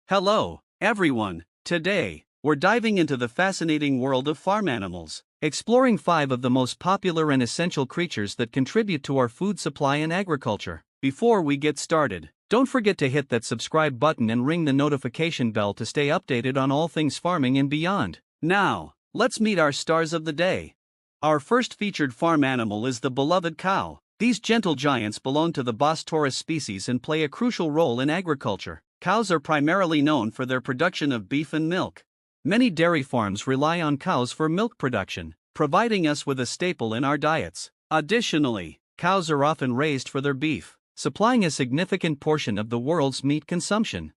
Hello, everyone. Today, we're diving into the fascinating world of farm animals, exploring 5 of the most popular and essential creatures that contribute to our food supply and agriculture. Before we get started, don't forget to hit that subscribe button and ring the notification bell to stay updated on all things farming and beyond. Now, let's meet our stars of the day. Our first featured farm animal is the beloved cow. These gentle giants belong to the Bos taurus species and play a crucial role in agriculture. Cows are primarily known for their production of beef and milk. Many dairy farms rely on cows for milk production, providing us with a staple in our diets. Additionally, cows are often raised for their beef, supplying a significant portion of the world's meat consumption.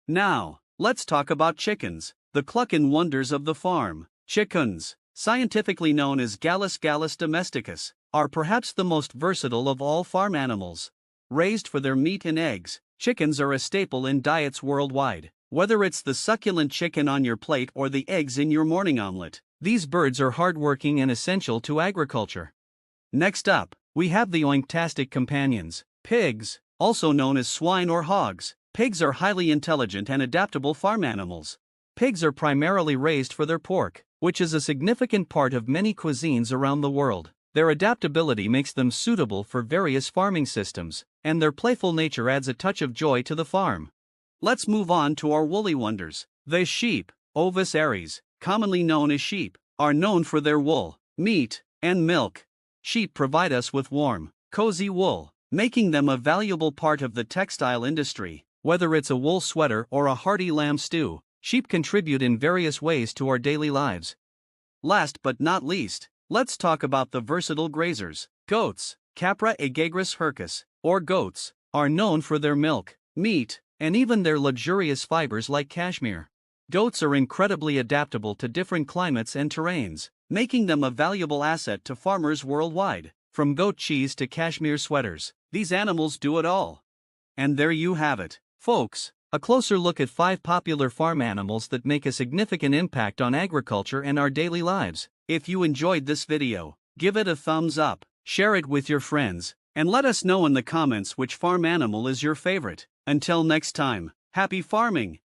Now, let's talk about chickens, the cluckin wonders of the farm. Chickens, scientifically known as Gallus domesticus, are perhaps the most versatile of all farm animals. Raised for their meat and eggs, chickens are a staple in diets worldwide. Whether it's the succulent chicken on your plate or the eggs in your morning omelet, these birds are hardworking and essential to agriculture. Next up, we have the oink-tastic companions, pigs, also known as swine or hogs. Pigs are highly intelligent and adaptable farm animals. Pigs are primarily raised for their pork, which is a significant part of many cuisines around the world. Their adaptability makes them suitable for various farming systems, and their playful nature adds a touch of joy to the farm. Let's move on to our woolly wonders. The sheep, Ovis aries, commonly known as sheep, are known for their wool, meat, and milk. Sheep provide us with warm, cozy wool, making them a valuable part of the textile industry. Whether it's a wool sweater or a hearty lamb stew, sheep contribute in various ways to our daily lives. Last but not least, let's talk about the versatile grazers. Goats, Capra aegagrus hircus, or goats, are known for their milk, meat, and even their luxurious fibers like cashmere. Goats are incredibly adaptable to different climates and terrains, making them a valuable asset to farmers worldwide. From goat cheese to cashmere sweaters, these animals do it all. And there you have it, folks, a closer look at 5 popular farm animals that make a significant impact on agriculture and our daily lives. If you enjoyed this video, give it a thumbs up, share it with your friends, and let us know in the comments which farm animal is your favorite. Until next time, happy farming!